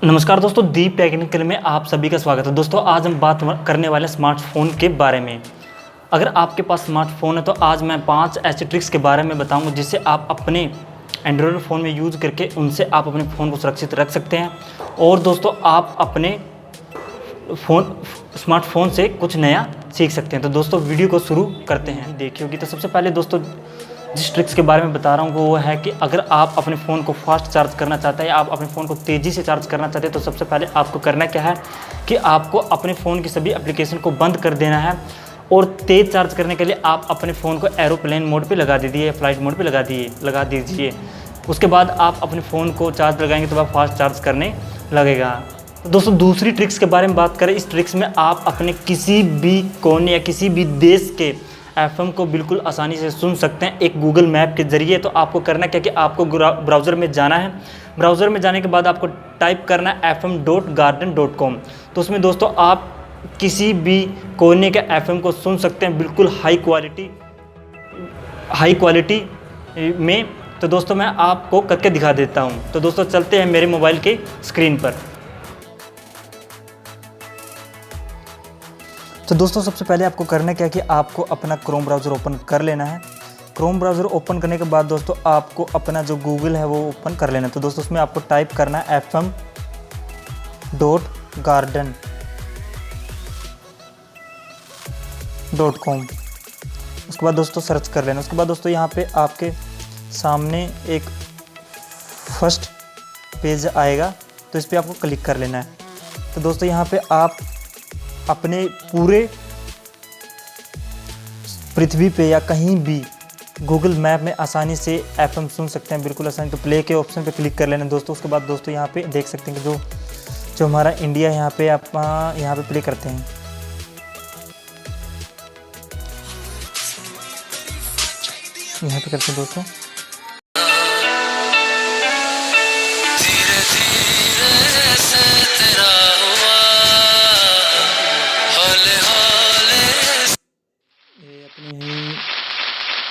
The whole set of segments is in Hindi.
नमस्कार दोस्तों, दीप टेक्निकल में आप सभी का स्वागत है। दोस्तों आज हम बात करने वाले हैं स्मार्टफोन के बारे में। अगर आपके पास स्मार्टफोन है तो आज मैं 5 ऐसे ट्रिक्स के बारे में बताऊंगा जिससे आप अपने एंड्रॉयड फ़ोन में यूज़ करके उनसे आप अपने फ़ोन को सुरक्षित रख सकते हैं। और दोस्तों आप अपने स्मार्टफोन से कुछ नया सीख सकते हैं। तो दोस्तों वीडियो को शुरू करते हैं। देखी होगी तो सबसे पहले दोस्तों जिस ट्रिक्स के बारे में बता रहा हूँ वो है कि अगर आप अपने फ़ोन को फास्ट चार्ज करना चाहते हैं या आप अपने फ़ोन को तेज़ी से चार्ज करना चाहते हैं तो सबसे पहले आपको करना क्या है कि आपको अपने फ़ोन की सभी एप्लीकेशन को बंद कर देना है। और तेज़ चार्ज करने के लिए आप अपने फ़ोन को एरोप्लेन मोड पे लगा दीजिए, फ्लाइट मोड पे लगा दीजिए। उसके बाद आप अपने फ़ोन को चार्ज लगाएंगे तो वह फास्ट चार्ज करने लगेगा। तो दोस्तों दूसरी ट्रिक्स के बारे में बात करें, इस ट्रिक्स में आप अपने किसी भी कोने या किसी भी देश के एफएम को बिल्कुल आसानी से सुन सकते हैं एक गूगल मैप के ज़रिए। तो आपको करना क्या कि आपको ब्राउज़र में जाना है। ब्राउज़र में जाने के बाद आपको टाइप करना है fm.garden.com। तो उसमें दोस्तों आप किसी भी कोने के एफएम को सुन सकते हैं बिल्कुल हाई क्वालिटी में। तो दोस्तों मैं आपको करके दिखा देता हूँ। तो दोस्तों चलते हैं मेरे मोबाइल के स्क्रीन पर। तो दोस्तों सबसे पहले आपको करना क्या है कि आपको अपना क्रोम ब्राउज़र ओपन कर लेना है। क्रोम ब्राउज़र ओपन करने के बाद दोस्तों आपको अपना जो गूगल है वो ओपन कर लेना है। तो दोस्तों उसमें आपको टाइप करना है fm.garden.com। उसके बाद दोस्तों सर्च कर लेना। उसके बाद दोस्तों यहाँ पे आपके सामने एक फर्स्ट पेज आएगा, तो इस पर आपको क्लिक कर लेना है। तो दोस्तों यहाँ पे आप अपने पूरे पृथ्वी पे या कहीं भी गूगल मैप में आसानी से एफएम सुन सकते हैं, बिल्कुल आसानी। तो प्ले के ऑप्शन पे क्लिक कर लेना दोस्तों। उसके बाद दोस्तों यहाँ पे देख सकते हैं कि जो हमारा इंडिया है यहाँ पे आप यहाँ पे प्ले करते हैं। यहाँ पे करते हैं दोस्तों।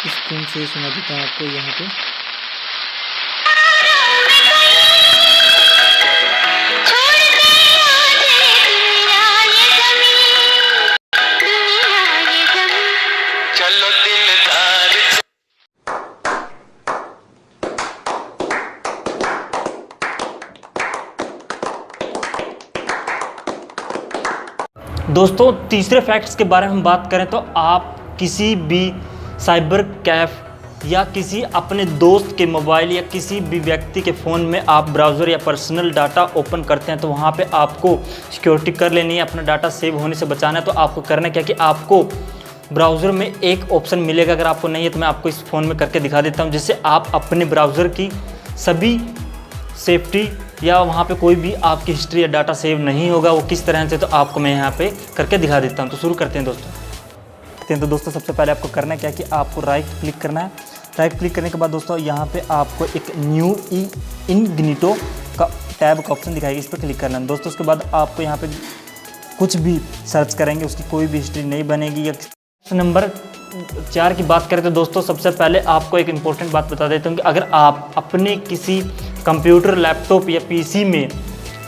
स्क्रीन से सुना देता हूँ आपको यहाँ पे। दोस्तों तीसरे फैक्ट्स के बारे में हम बात करें तो आप किसी भी साइबर कैफ या किसी अपने दोस्त के मोबाइल या किसी भी व्यक्ति के फ़ोन में आप ब्राउज़र या पर्सनल डाटा ओपन करते हैं तो वहाँ पे आपको सिक्योरिटी कर लेनी है, अपना डाटा सेव होने से बचाना है। तो आपको करना क्या कि आपको ब्राउज़र में एक ऑप्शन मिलेगा, अगर आपको नहीं है तो मैं आपको इस फ़ोन में करके दिखा देता हूँ, जिससे आप अपने ब्राउज़र की सभी सेफ्टी या वहाँ पे कोई भी आपकी हिस्ट्री या डाटा सेव नहीं होगा वो किस तरह से, तो आपको मैं यहाँ पे करके दिखा देता हूँ। तो शुरू करते हैं दोस्तों। तो दोस्तों सबसे पहले आपको करना क्या है कि आपको राइट क्लिक करना है। राइट क्लिक करने के बाद दोस्तों यहाँ पे आपको एक न्यू इनग्निटो का टैब का ऑप्शन दिखाएगा, इस पर क्लिक करना है दोस्तों। उसके बाद आपको यहाँ पे कुछ भी सर्च करेंगे उसकी कोई भी हिस्ट्री नहीं बनेगी। या नंबर 4 की बात करें तो दोस्तों सबसे पहले आपको एक इम्पोर्टेंट बात बता देता हूँ कि अगर आप अपने किसी कंप्यूटर, लैपटॉप या पीसी में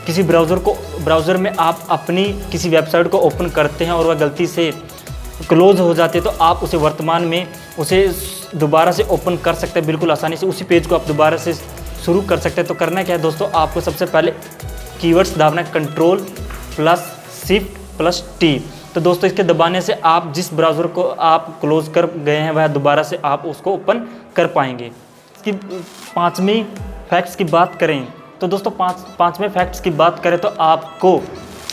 किसी ब्राउज़र में आप अपनी किसी वेबसाइट को ओपन करते हैं और वह गलती से क्लोज़ हो जाते हैं तो आप उसे वर्तमान में उसे दोबारा से ओपन कर सकते हैं बिल्कुल आसानी से। उसी पेज को आप दोबारा से शुरू कर सकते हैं। तो करना क्या है दोस्तों, आपको सबसे पहले कीवर्ड्स दाबना है Ctrl+Shift+T। तो दोस्तों इसके दबाने से आप जिस ब्राउज़र को आप क्लोज़ कर गए हैं वह दोबारा से आप उसको ओपन कर पाएंगे। इसकी पाँचवीं फैक्ट्स की बात करें तो दोस्तों पाँचवें फैक्ट्स की बात करें तो आपको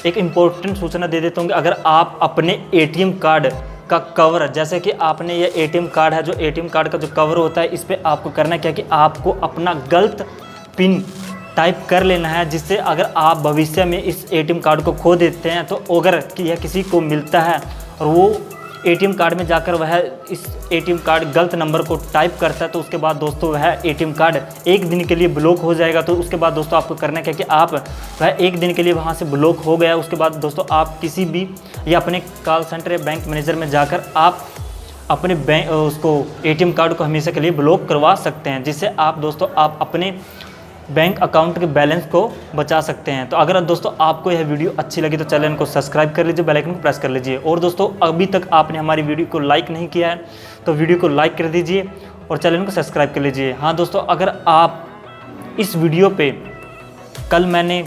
एक इम्पोर्टेंट सूचना दे देता हूँ कि अगर आप अपने एटीएम कार्ड का कवर, जैसे कि आपने ये एटीएम कार्ड है, जो एटीएम कार्ड का जो कवर होता है इस पर आपको करना क्या कि आपको अपना गलत पिन टाइप कर लेना है, जिससे अगर आप भविष्य में इस एटीएम कार्ड को खो देते हैं तो अगर यह किसी को मिलता है और वो एटीएम कार्ड में जाकर वह इस एटीएम कार्ड गलत नंबर को टाइप करता है तो उसके बाद दोस्तों वह एटीएम कार्ड एक दिन के लिए ब्लॉक हो जाएगा। तो उसके बाद दोस्तों आपको करना क्या कि आप वह एक दिन के लिए वहाँ से ब्लॉक हो गया, उसके बाद दोस्तों आप किसी भी या अपने कॉल सेंटर या बैंक मैनेजर में जाकर आप अपने एटीएम कार्ड को हमेशा के लिए ब्लॉक करवा सकते हैं, जिससे आप दोस्तों आप अपने बैंक अकाउंट के बैलेंस को बचा सकते हैं। तो अगर दोस्तों आपको यह वीडियो अच्छी लगी तो चैनल को सब्सक्राइब कर लीजिए, बेल आइकन को प्रेस कर लीजिए। और दोस्तों अभी तक आपने हमारी वीडियो को लाइक नहीं किया है तो वीडियो को लाइक कर दीजिए और चैनल को सब्सक्राइब कर लीजिए। हाँ दोस्तों, अगर आप इस वीडियो पे, कल मैंने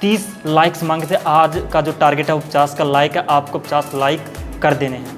30 लाइक्स मांगे थे, आज का जो टारगेट है वो 50 का लाइक है, आपको 50 लाइक कर देने हैं।